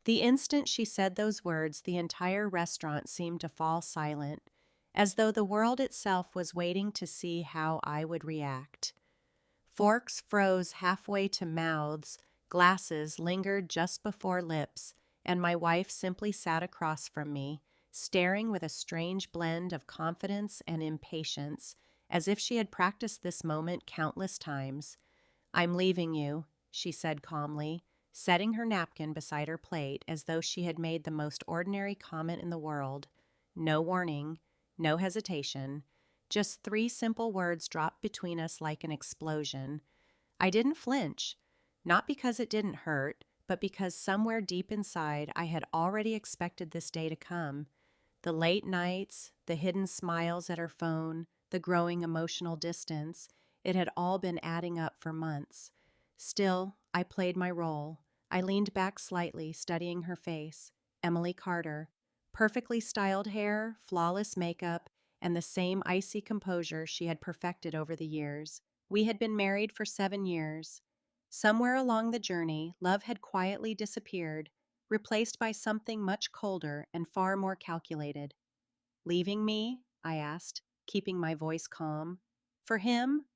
The instant she said those words, the entire restaurant seemed to fall silent, as though the world itself was waiting to see how I would react. Forks froze halfway to mouths, glasses lingered just before lips, and my wife simply sat across from me, staring with a strange blend of confidence and impatience, as if she had practiced this moment countless times. "I'm leaving you," she said calmly, setting her napkin beside her plate as though she had made the most ordinary comment in the world. No warning, no hesitation, just three simple words dropped between us like an explosion. I didn't flinch, not because it didn't hurt, but because somewhere deep inside I had already expected this day to come. The late nights, the hidden smiles at her phone, the growing emotional distance, it had all been adding up for months. Still, I played my role. I leaned back slightly, studying her face. Emily Carter. Perfectly styled hair, flawless makeup, and the same icy composure she had perfected over the years. We had been married for 7 years. Somewhere along the journey, love had quietly disappeared, replaced by something much colder and far more calculated. "Leaving me?" I asked, keeping my voice calm. "For him?"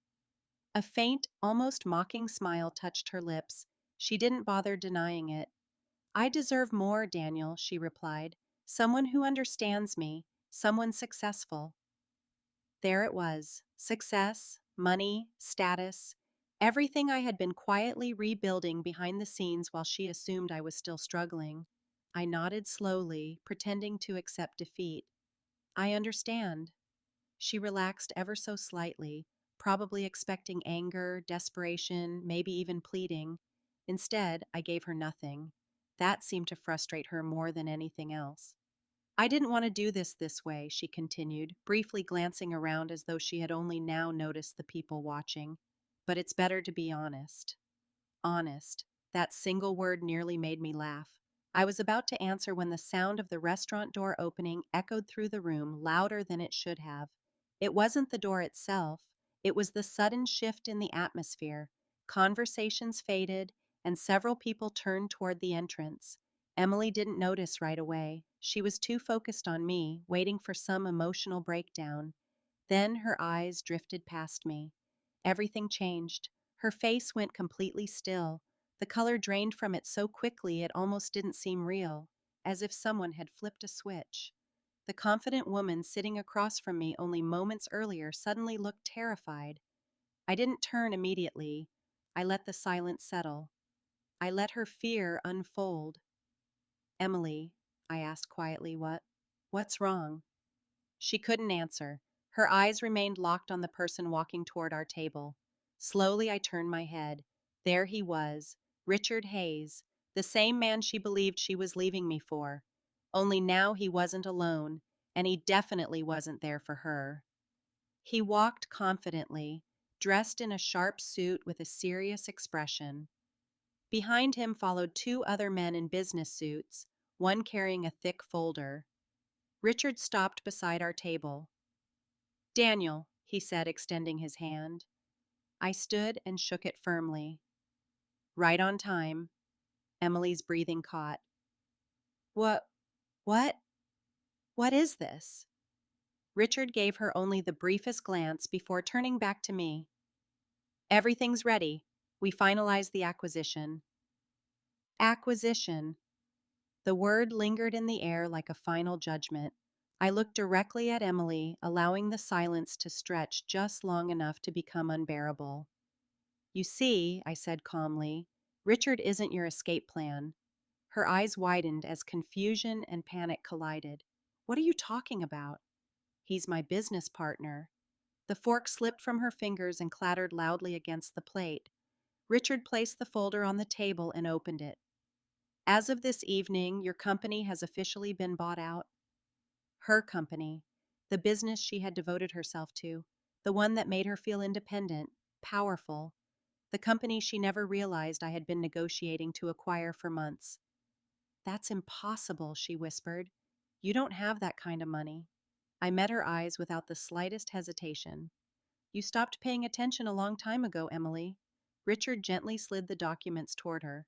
A faint, almost mocking smile touched her lips. She didn't bother denying it. "I deserve more, Daniel," she replied. "Someone who understands me, someone successful." There it was. Success, money, status, everything I had been quietly rebuilding behind the scenes while she assumed I was still struggling. I nodded slowly, pretending to accept defeat. "I understand." She relaxed ever so slightly, probably expecting anger, desperation, maybe even pleading. Instead, I gave her nothing. That seemed to frustrate her more than anything else. "I didn't want to do this way," she continued, briefly glancing around as though she had only now noticed the people watching. "But it's better to be honest." Honest. That single word nearly made me laugh. I was about to answer when the sound of the restaurant door opening echoed through the room louder than it should have. It wasn't the door itself, it was the sudden shift in the atmosphere. Conversations faded, and several people turned toward the entrance. Emily didn't notice right away. She was too focused on me, waiting for some emotional breakdown. Then her eyes drifted past me. Everything changed. Her face went completely still. The color drained from it so quickly it almost didn't seem real, as if someone had flipped a switch. The confident woman sitting across from me only moments earlier suddenly looked terrified. I didn't turn immediately. I let the silence settle. I let her fear unfold. "Emily," I asked quietly, what's wrong?" She couldn't answer. Her eyes remained locked on the person walking toward our table. Slowly, I turned my head. There he was, Richard Hayes, the same man she believed she was leaving me for. Only now he wasn't alone, and he definitely wasn't there for her. He walked confidently, dressed in a sharp suit with a serious expression. Behind him followed two other men in business suits, one carrying a thick folder. Richard stopped beside our table. "Daniel," he said, extending his hand. I stood and shook it firmly. "Right on time." Emily's breathing caught. What, what, what is this?" Richard gave her only the briefest glance before turning back to me. "Everything's ready. We finalized the acquisition." Acquisition. The word lingered in the air like a final judgment. I looked directly at Emily, allowing the silence to stretch just long enough to become unbearable. "You see," I said calmly, "Richard isn't your escape plan." Her eyes widened as confusion and panic collided. "What are you talking about?" "He's my business partner." The fork slipped from her fingers and clattered loudly against the plate. Richard placed the folder on the table and opened it. "As of this evening, your company has officially been bought out." Her company, the business she had devoted herself to, the one that made her feel independent, powerful, the company she never realized I had been negotiating to acquire for months. "That's impossible," she whispered. "You don't have that kind of money." I met her eyes without the slightest hesitation. "You stopped paying attention a long time ago, Emily." Richard gently slid the documents toward her.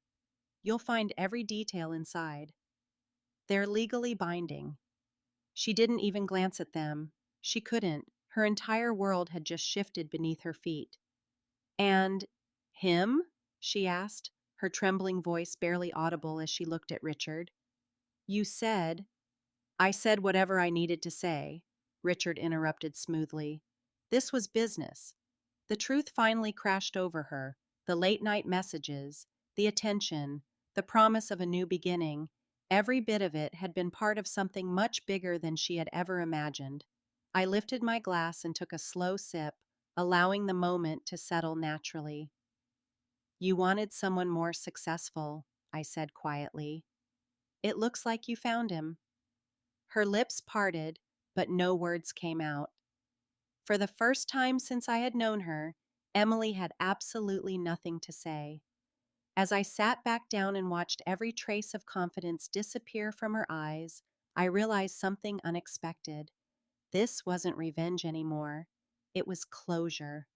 You'll find every detail inside. They're legally binding. She didn't even glance at them. She couldn't. Her entire world had just shifted beneath her feet. And him? She asked, her trembling voice barely audible as she looked at Richard. You said, I said whatever I needed to say, Richard interrupted smoothly. This was business. The truth finally crashed over her. The late-night messages, the attention, the promise of a new beginning, every bit of it had been part of something much bigger than she had ever imagined. I lifted my glass and took a slow sip, allowing the moment to settle naturally. You wanted someone more successful, I said quietly. It looks like you found him. Her lips parted, but no words came out. For the first time since I had known her, Emily had absolutely nothing to say. As I sat back down and watched every trace of confidence disappear from her eyes, I realized something unexpected. This wasn't revenge anymore. It was closure.